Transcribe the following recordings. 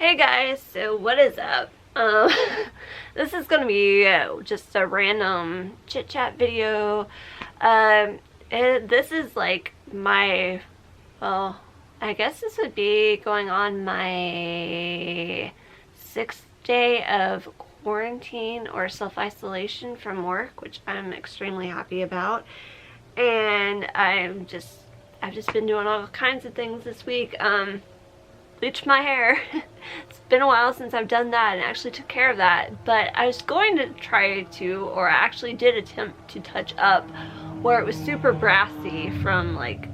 Hey guys, so what is up? This is gonna be just a random chit chat video. This is like my, well, I guess this would be going on my 6th day of quarantine or self-isolation from work, which I'm extremely happy about. And I've just been doing all kinds of things this week. Bleached my hair. It's been a while since I've done that and actually took care of that, but I was going to try to, or I actually did attempt to touch up where it was super brassy from like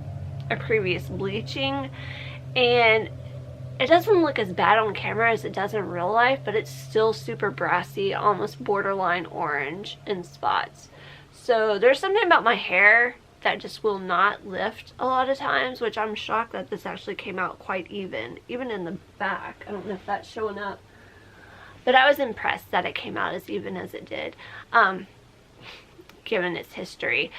a previous bleaching, and it doesn't look as bad on camera as it does in real life, but it's still super brassy, almost borderline orange in spots. So there's something about my hair that just will not lift a lot of times, which I'm shocked that this actually came out quite even in the back. I don't know if that's showing up, but I was impressed that it came out as even as it did, given its history.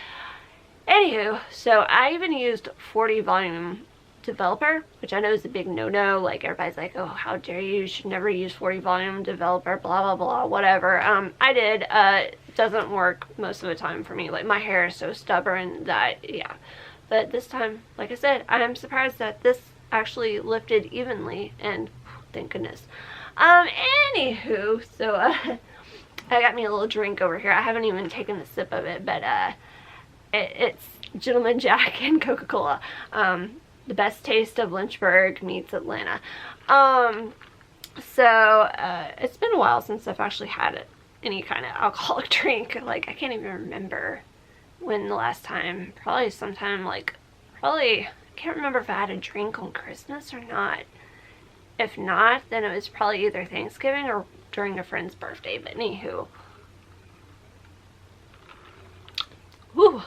Anywho, so I even used 40 volume developer, which I know is a big no-no. Like, everybody's like, oh, how dare you should never use 40 volume developer, blah blah blah, whatever. I did. It doesn't work most of the time for me. Like, my hair is so stubborn that, yeah. But this time, like I said, I'm surprised that this actually lifted evenly, and thank goodness. Anywho, so I got me a little drink over here. I haven't even taken a sip of it, but it's Gentleman Jack and Coca-Cola. The best taste of Lynchburg meets Atlanta. It's been a while since I've actually had any kind of alcoholic drink. Like, I can't even remember when the last time. Probably sometime like, I can't remember if I had a drink on Christmas or not. If not, then it was probably either Thanksgiving or during a friend's birthday. But anywho. Whew.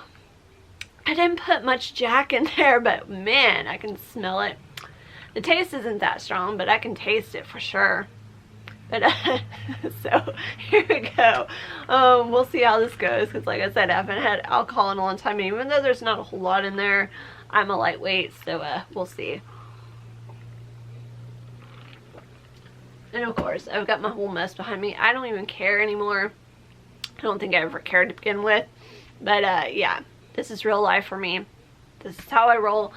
I didn't put much Jack in there, but man, I can smell it. The taste isn't that strong, but I can taste it for sure. But so here we go. We'll see how this goes, because like I said, I haven't had alcohol in a long time, and even though there's not a whole lot in there, I'm a lightweight, so we'll see. And of course, I've got my whole mess behind me. I don't even care anymore. I don't think I ever cared to begin with, but yeah. This is real life for me. This is how I roll.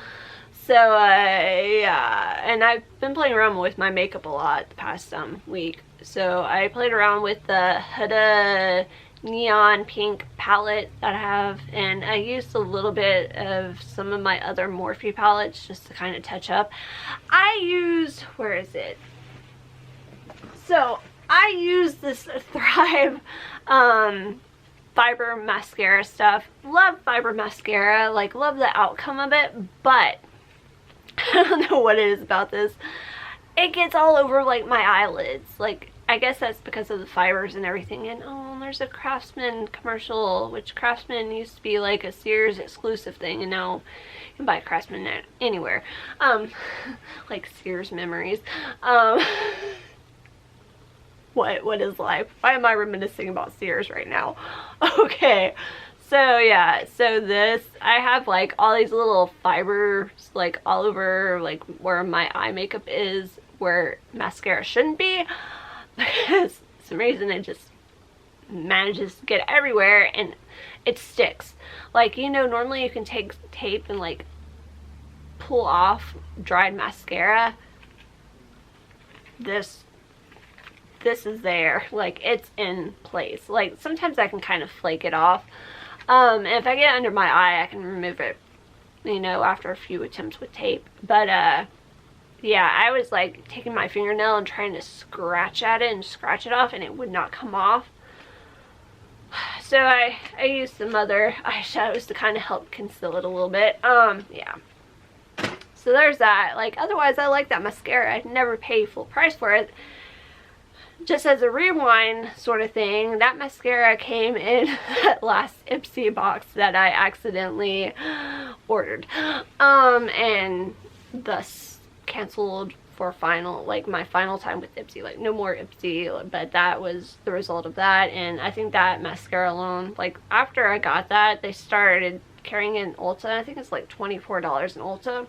So, yeah. And I've been playing around with my makeup a lot the past week. So, I played around with the Huda neon pink palette that I have. And I used a little bit of some of my other Morphe palettes just to kind of touch up. I used, where is it? So, I used this Thrive, fiber mascara stuff. Love fiber mascara, like, love the outcome of it, but I don't know what it is about this. It gets all over like my eyelids. Like, I guess that's because of the fibers and everything. And oh, there's a Craftsman commercial, which Craftsman used to be like a Sears exclusive thing, and now you can buy Craftsman anywhere. Like Sears memories. What is life? Why am I reminiscing about Sears right now? Okay, so yeah, so this, I have like all these little fibers like all over like where my eye makeup is, where mascara shouldn't be, because for some reason it just manages to get everywhere and it sticks. Like, you know, normally you can take tape and like pull off dried mascara. This is there, like, it's in place. Like, sometimes I can kind of flake it off, and if I get it under my eye, I can remove it, you know, after a few attempts with tape. But yeah, I was like taking my fingernail and trying to scratch at it and scratch it off, and it would not come off. So I used some other eyeshadows to kind of help conceal it a little bit. Yeah, so there's that. Like, otherwise I like that mascara. I'd never pay full price for it. Just as a rewind sort of thing, that mascara came in that last Ipsy box that I accidentally ordered, and thus canceled for my final time with Ipsy. Like, no more Ipsy, but that was the result of that. And I think that mascara alone, like, after I got that, they started carrying in Ulta. I think it's like $24 in Ulta.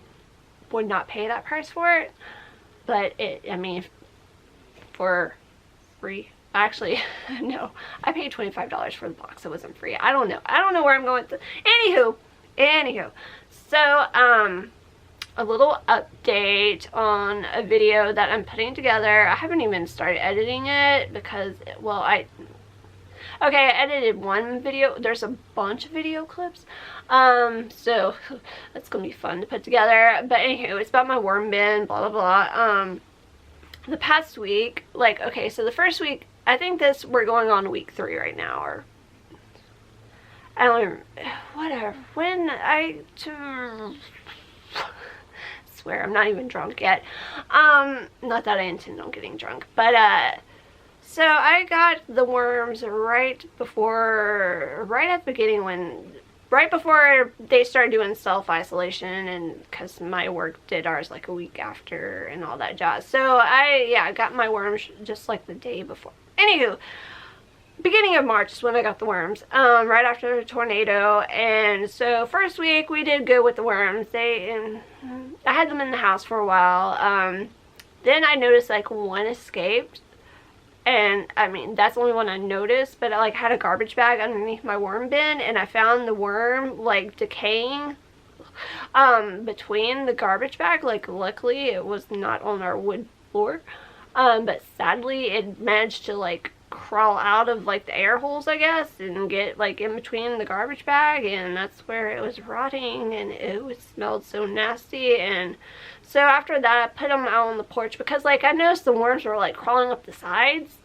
Would not pay that price for it, but I mean, for free. Actually, no, I paid $25 for the box. It wasn't free. I don't know. I don't know where I'm going with Anywho. So, a little update on a video that I'm putting together. I haven't even started editing it because, well, I edited one video. There's a bunch of video clips. So that's gonna be fun to put together. But anywho, it's about my worm bin, blah, blah, blah. The past week, like, okay, so the first week, I think we're going on week 3 right now, or I don't even, whatever. When I swear I'm not even drunk yet. Not that I intend on getting drunk, but so I got the worms right at the beginning, right before they started doing self-isolation, and because my work did ours like a week after and all that jazz. So I got my worms just like the day before. Anywho, beginning of March is when I got the worms, right after the tornado. And so first week we did good with the worms. I had them in the house for a while. Then I noticed like one escaped, and I mean that's the only one I noticed, but I like had a garbage bag underneath my worm bin, and I found the worm like decaying between the garbage bag. Like, luckily it was not on our wood floor, but sadly it managed to like crawl out of like the air holes, I guess, and get like in between the garbage bag, and that's where it was rotting, and it smelled so nasty. And so after that I put them out on the porch because like I noticed the worms were like crawling up the sides,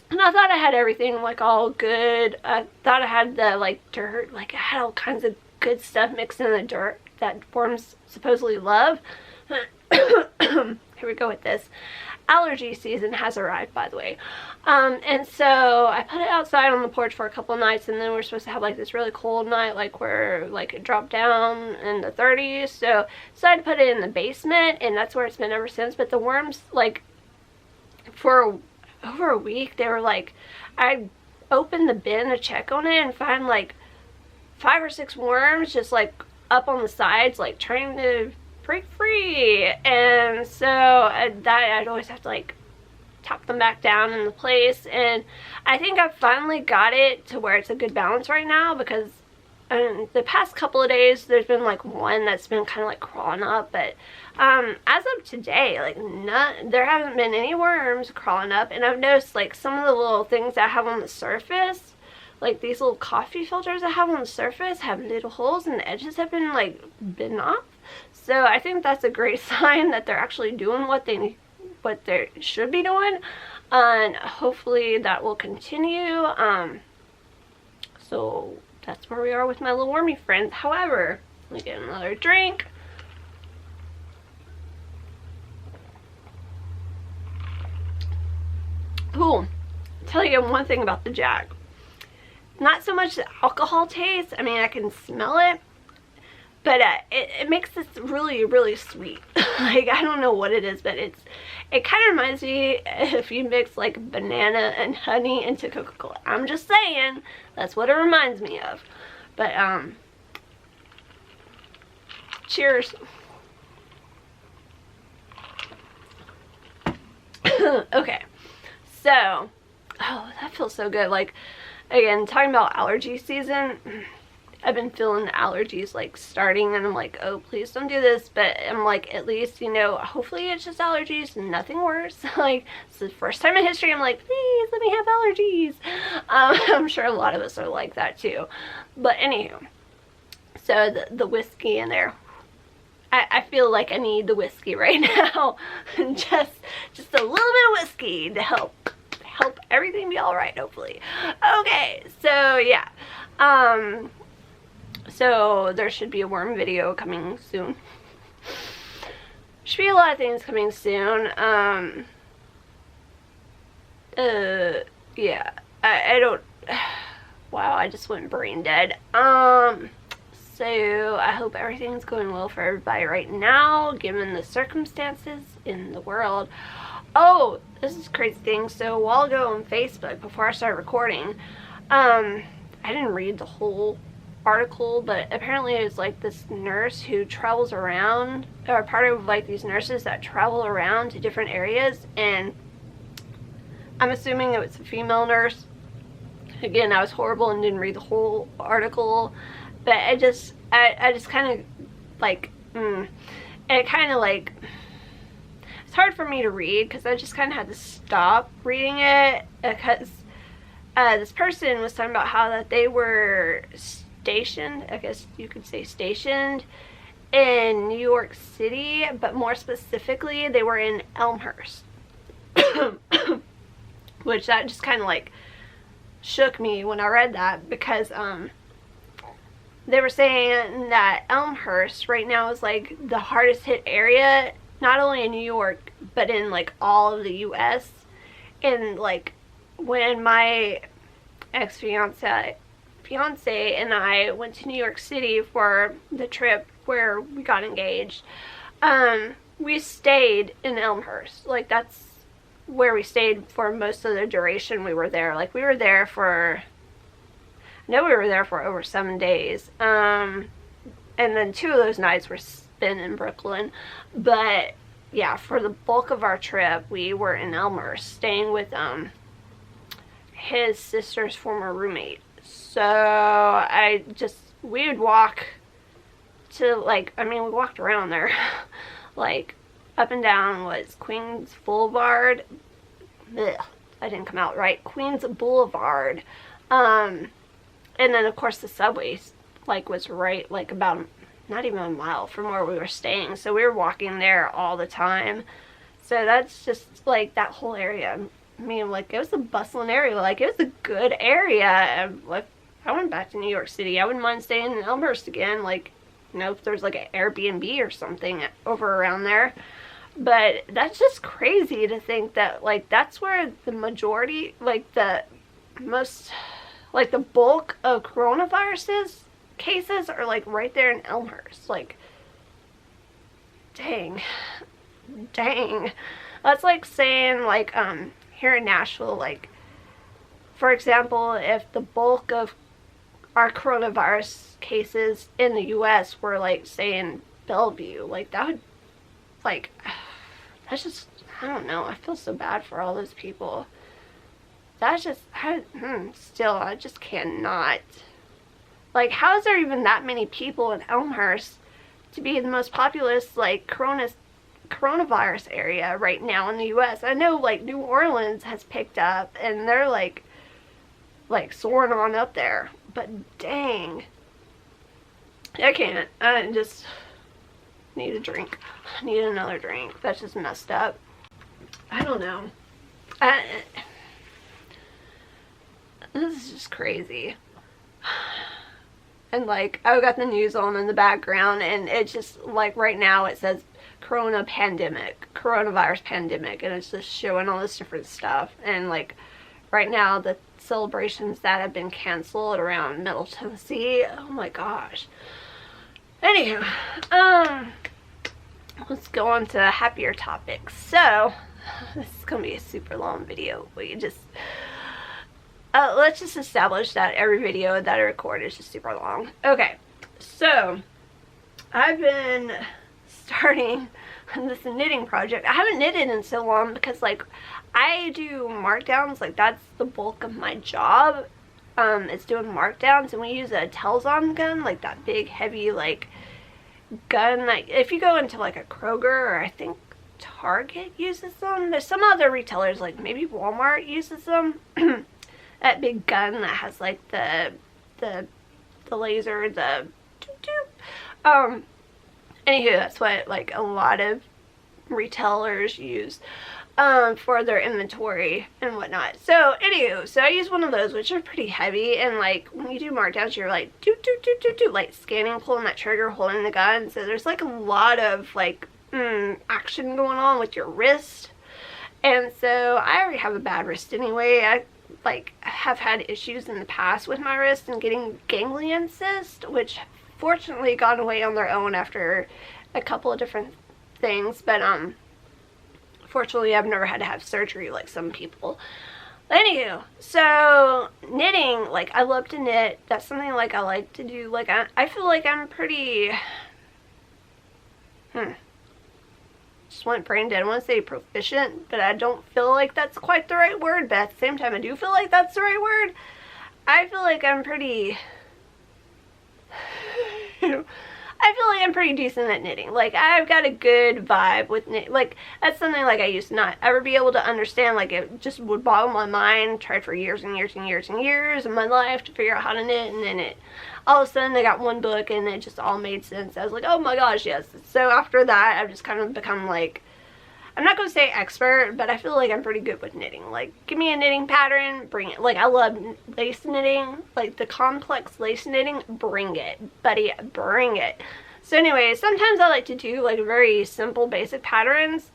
and I thought I had everything like all good. I thought I had the like dirt, like I had all kinds of good stuff mixed in the dirt that worms supposedly love. Here we go with this. Allergy season has arrived, by the way. And so I put it outside on the porch for a couple of nights, and then we're supposed to have like this really cold night, like where like it dropped down in the 30s. So decided to put it in the basement, and that's where it's been ever since. But the worms, like, for over a week, they were like, I opened the bin to check on it and find like 5 or 6 worms just like up on the sides, like trying to break free. And so I'd always have to like tap them back down in the place, and I think I've finally got it to where it's a good balance right now, because the past couple of days there's been like one that's been kind of like crawling up, but as of today, like there haven't been any worms crawling up. And I've noticed like some of the little things that I have on the surface, like these little coffee filters I have on the surface, have little holes, and the edges have been like bitten off. So I think that's a great sign that they're actually doing what they should be doing, and hopefully that will continue. So that's where we are with my little wormy friends. However, let me get another drink. Cool. Tell you one thing about the Jack. Not so much the alcohol taste. I mean, I can smell it, but it makes this really, really sweet. Like, I don't know what it is, but it kind of reminds me if you mix like banana and honey into Coca-Cola. I'm just saying, that's what it reminds me of. But cheers. Okay, so, oh, that feels so good. Like, again, talking about allergy season, I've been feeling the allergies like starting, and I'm like, oh, please don't do this. But I'm like, at least, you know, hopefully it's just allergies, nothing worse. Like, it's the first time in history I'm like, please let me have allergies. I'm sure a lot of us are like that too. But anywho, so the whiskey in there, I feel like I need the whiskey right now. just a little bit of whiskey to help everything be all right, hopefully. Okay, so yeah. So there should be a worm video coming soon. Should be a lot of things coming soon. Yeah, I don't, wow, I just went brain dead. So I hope everything's going well for everybody right now, given the circumstances in the world. Oh, this is a crazy thing. So a while ago on Facebook, before I started recording, I didn't read the whole article, but apparently it's like this nurse who travels around, or part of like these nurses that travel around to different areas, and I'm assuming it was a female nurse. Again, I was horrible and didn't read the whole article, but I just kind of like, it kind of like, it's hard for me to read because I just kind of had to stop reading it because this person was talking about how that they were stationed, I guess you could say stationed, in New York City, but more specifically, they were in Elmhurst. Which that just kind of like shook me when I read that, because they were saying that Elmhurst right now is like the hardest hit area, not only in New York, but in like all of the US. And like when my ex-fiance and I went to New York City for the trip where we got engaged, we stayed in Elmhurst. Like that's where we stayed for most of the duration we were there. Like we were there for, I know we were there for over 7 days. And then 2 of those nights were spent in Brooklyn. But yeah, for the bulk of our trip, we were in Elmhurst, staying with his sister's former roommate. So we would walk to like, I mean, we walked around there, like up and down was Queens Boulevard. Ugh, I didn't come out right. Queens Boulevard. And then of course the subway like was right like about not even a mile from where we were staying. So we were walking there all the time. So that's just like that whole area. I mean, like it was a bustling area. Like it was a good area. And, like I went back to New York City. I wouldn't mind staying in Elmhurst again. Like, you know, if there's like an Airbnb or something over around there. But that's just crazy to think that like that's where the majority, like the most, like the bulk of coronavirus cases are like right there in Elmhurst. Like, dang. That's like saying like here in Nashville, like for example, if the bulk of our coronavirus cases in the US were like say in Bellevue, like that would like, that's just, I don't know, I feel so bad for all those people. That's just, still, I just cannot. Like, how is there even that many people in Elmhurst to be the most populous, like, coronavirus area right now in the U.S.? I know, like, New Orleans has picked up, and they're, like soaring on up there. But, dang. I can't. I just need a drink. I need another drink. That's just messed up. I don't know. This is just crazy. And like, I've got the news on in the background, and it's just like right now it says coronavirus pandemic, and it's just showing all this different stuff. And like right now the celebrations that have been canceled around Middle Tennessee, oh my gosh. Anywho, let's go on to happier topics. So, this is going to be a super long video. Let's just establish that every video that I record is just super long. Okay, so, I've been starting this knitting project. I haven't knitted in so long because, like, I do markdowns. Like, that's the bulk of my job. It's doing markdowns, and we use a Telzon gun, like that big, heavy, like, gun. Like, if you go into, like, a Kroger, or I think Target uses them. There's some other retailers, like, maybe Walmart uses them. That big gun that has, like, the laser, the doop-doop. Anywho, that's what, like, a lot of retailers use for their inventory and whatnot. So anywho, so I use one of those, which are pretty heavy, and like when you do markdowns, you're like do like scanning, pulling that trigger, holding the gun. So there's like a lot of like action going on with your wrist. And so I already have a bad wrist anyway. I like have had issues in the past with my wrist and getting ganglion cysts, which fortunately got away on their own after a couple of different things. But fortunately, I've never had to have surgery like some people. Anywho, so knitting, like, I love to knit. That's something, like, I like to do. Like, I feel like I'm pretty, just went brain dead. I want to say proficient, but I don't feel like that's quite the right word. But at the same time, I do feel like that's the right word. I feel like I'm pretty... I feel like I'm pretty decent at knitting. Like, I've got a good vibe with knit. Like, that's something like I used to not ever be able to understand. Like, it just would boggle my mind. Tried for years and years and years and years of my life to figure out how to knit, and then all of a sudden I got one book and it just all made sense. I was like, oh my gosh, yes. So after that, I've just kind of become like, I'm not going to say expert, but I feel like I'm pretty good with knitting. Like, give me a knitting pattern, bring it. Like, I love lace knitting. Like, the complex lace knitting, bring it. Buddy, bring it. So anyway, sometimes I like to do, like, very simple, basic patterns.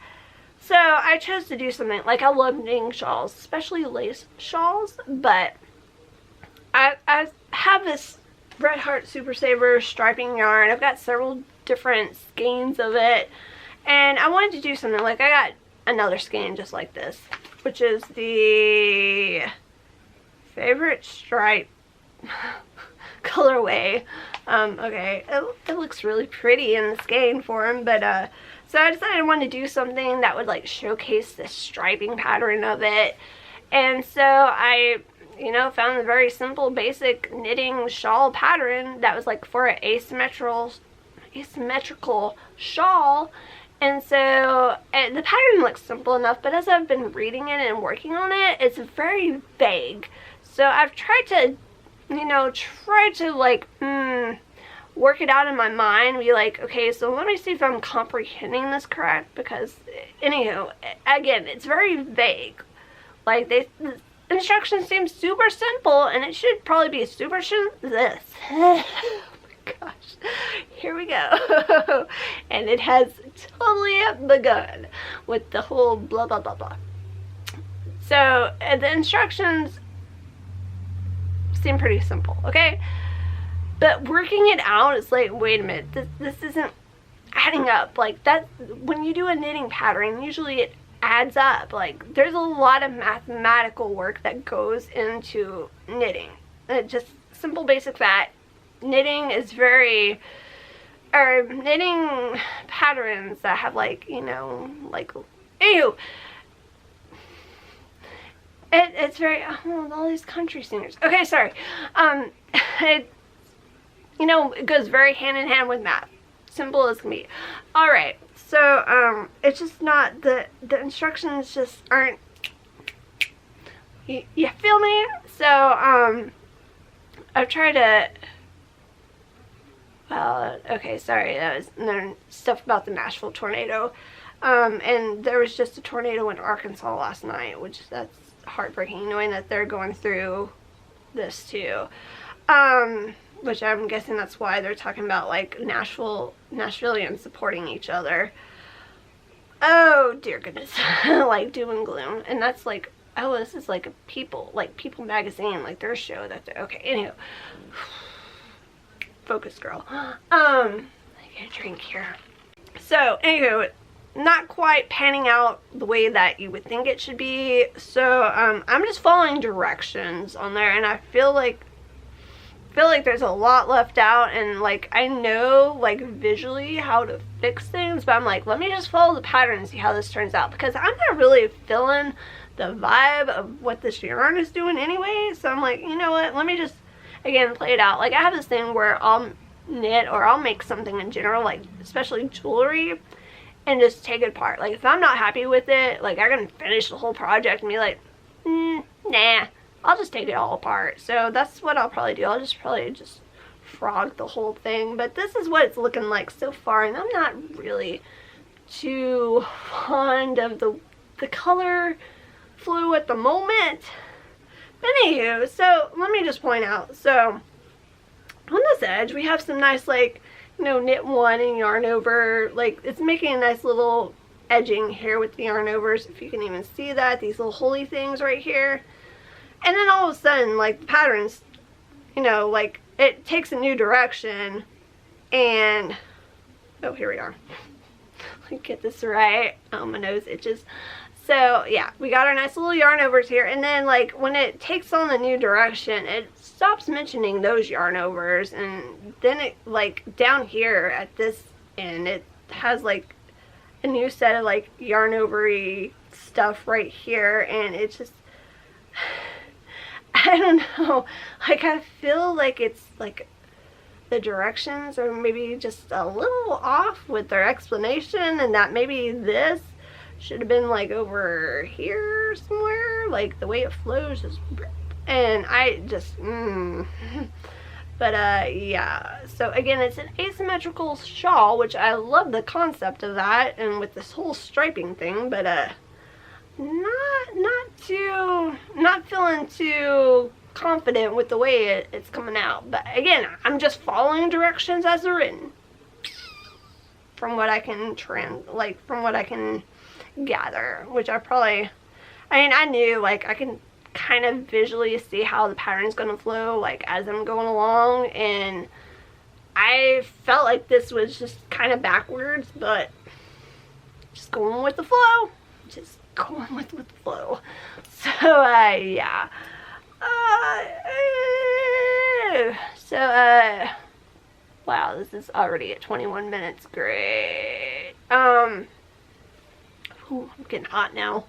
So I chose to do something. Like, I love knitting shawls, especially lace shawls. But I have this Red Heart Super Saver striping yarn. I've got several different skeins of it. And I wanted to do something, like I got another skein just like this, which is the Favorite Stripe colorway. Okay, it looks really pretty in the skein form, but so I decided I wanted to do something that would like showcase the striping pattern of it. And so I, you know, found a very simple, basic knitting shawl pattern that was like for an asymmetrical shawl. And so the pattern looks simple enough, but as I've been reading it and working on it, it's very vague. So I've tried to, you know, like work it out in my mind, be like, okay, so let me see if I'm comprehending this correct, because anywho, again, it's very vague. Like, the instructions seem super simple, and it should probably be super this. Gosh, here we go. And it has totally begun with the whole blah blah blah blah. So the instructions seem pretty simple, okay, but working it out is like, wait a minute, this isn't adding up. Like, that, when you do a knitting pattern, usually it adds up. Like, there's a lot of mathematical work that goes into knitting. Just simple basic fact. Knitting is very, or knitting patterns that have, like, you know, like, ew, it's very, oh, all these country singers. Okay, sorry. It, you know, it goes very hand in hand with math. Simple as can be. Alright, so, it's just not, the instructions just aren't, you feel me? So, I've tried to, well, okay, sorry, that was stuff about the Nashville tornado, and there was just a tornado in Arkansas last night, which that's heartbreaking, knowing that they're going through this too, which I'm guessing that's why they're talking about, like, Nashvillians supporting each other. Oh, dear goodness. Like, doom and gloom, and that's like, oh, this is like a People magazine, like their show that they're, okay, anyway. Focus, girl. I get a drink here. So, anywho, not quite panning out the way that you would think it should be. So, I'm just following directions on there, and I feel like there's a lot left out, and like, I know, like, visually how to fix things, but I'm like, let me just follow the pattern and see how this turns out, because I'm not really feeling the vibe of what this yarn is doing anyway. So I'm like, you know what, let me just, again, play it out. Like, I have this thing where I'll knit, or I'll make something in general, like especially jewelry, and just take it apart. Like, if I'm not happy with it, like, I can finish the whole project and be like, nah, I'll just take it all apart. So that's what I'll probably do. I'll probably just frog the whole thing. But this is what it's looking like so far, and I'm not really too fond of the color flow at the moment. Anywho, so let me just point out, so on this edge we have some nice, like, you know, knit one and yarn over, like, it's making a nice little edging here with the yarn overs, if you can even see that, these little holy things right here. And then all of a sudden, like, the patterns, you know, like, it takes a new direction, and, oh, here we are. Let me get this right. Oh, my nose itches. So, yeah, we got our nice little yarn overs here, and then, like, when it takes on the new direction, it stops mentioning those yarn overs, and then it, like, down here at this end, it has, like, a new set of like yarn over-y stuff right here, and it's just, I don't know, like I feel like it's like the directions are maybe just a little off with their explanation, and that maybe this should have been like over here somewhere, like the way it flows is, and I just but yeah, so again, it's an asymmetrical shawl, which I love the concept of that, and with this whole striping thing, but not feeling too confident with the way it's coming out. But again, I'm just following directions as they're written, from what I can from what I can gather, which I mean, I knew, like, I can kind of visually see how the pattern's gonna flow, like, as I'm going along, and I felt like this was just kind of backwards, but just going with the flow, just going with the flow. So yeah, wow, this is already at 21 minutes. Great. Ooh, I'm getting hot now.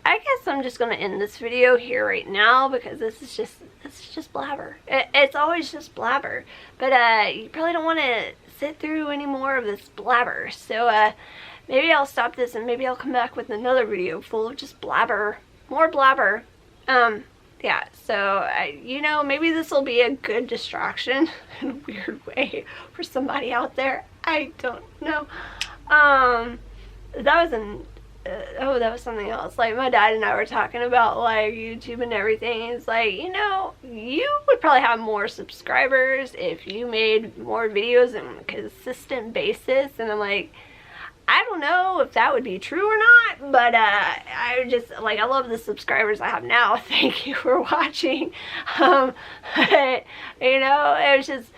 I guess I'm just gonna end this video here right now, because this is just blabber. It's always just blabber, but you probably don't want to sit through any more of this blabber. So maybe I'll stop this, and maybe I'll come back with another video full of just blabber, more blabber. Yeah, so you know, maybe this will be a good distraction in a weird way for somebody out there. I don't know. That was oh, that was something else. Like, my dad and I were talking about like YouTube and everything. It's like, you know, you would probably have more subscribers if you made more videos on a consistent basis. And I'm like, I don't know if that would be true or not, but I just, like, I love the subscribers I have now. Thank you for watching. But, you know, it was just,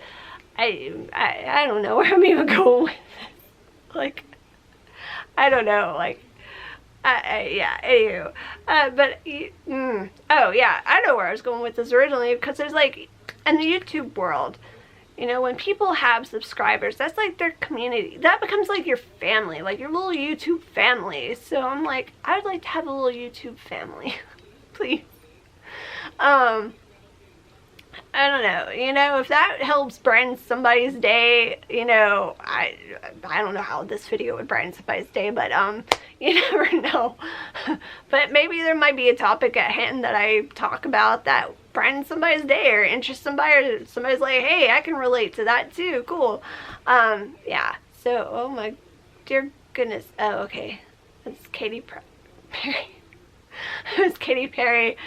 I don't know where I'm even going with this. Like, I don't know, like, yeah, anywho, but, oh yeah, I know where I was going with this originally, because there's, like, in the YouTube world, you know, when people have subscribers, that's like their community. That becomes like your family, like your little YouTube family. So I'm like, I would like to have a little YouTube family, please. I don't know, you know, if that helps brighten somebody's day, you know, I don't know how this video would brighten somebody's day, but you never know. But maybe there might be a topic at hand that I talk about that brightens somebody's day or interests somebody, or somebody's like, hey, I can relate to that too, cool. Yeah, so, oh my dear goodness. Oh, okay, that's Katy Perry. It was Katy Perry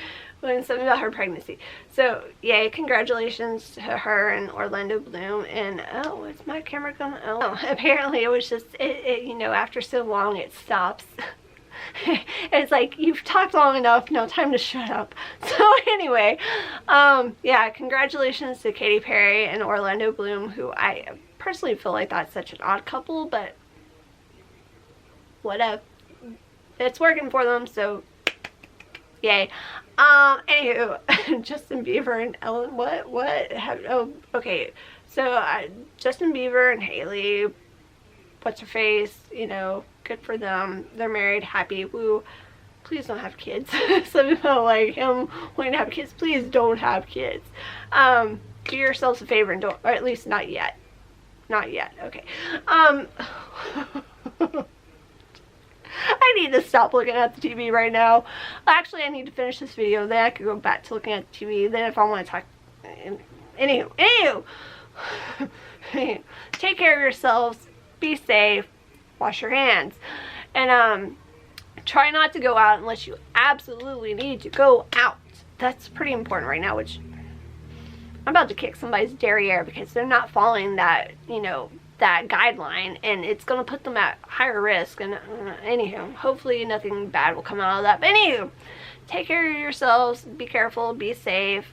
when something about her pregnancy. So yay, congratulations to her and Orlando Bloom. And oh, is my camera gonna, oh, apparently it was just, it you know, after so long it stops. It's like, you've talked long enough, now time to shut up. So anyway, yeah, congratulations to Katy Perry and Orlando Bloom, who I personally feel like that's such an odd couple, but whatever, it's working for them, so yay. Anywho, Justin Bieber and Ellen, what? Oh, okay, so Justin Bieber and Haley, what's her face, you know, good for them. They're married, happy, woo. Please don't have kids. Some people like him wanting to have kids. Please don't have kids. Do yourselves a favor and don't, or at least not yet. Not yet, okay. I need to stop looking at the TV right now. Actually, I need to finish this video, then I could go back to looking at the TV, then if I want to talk. Anywho. Take care of yourselves, be safe, wash your hands, and try not to go out unless you absolutely need to go out. That's pretty important right now, which I'm about to kick somebody's derriere because they're not following that, you know, that guideline, and it's gonna put them at higher risk. And anywho, hopefully nothing bad will come out of that. But anywho, take care of yourselves, be careful, be safe,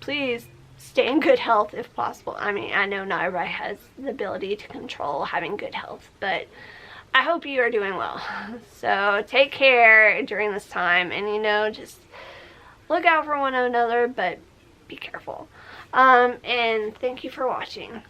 please stay in good health if possible. I mean, I know not everybody has the ability to control having good health, but I hope you are doing well. So take care during this time, and you know, just look out for one another, but be careful. And thank you for watching.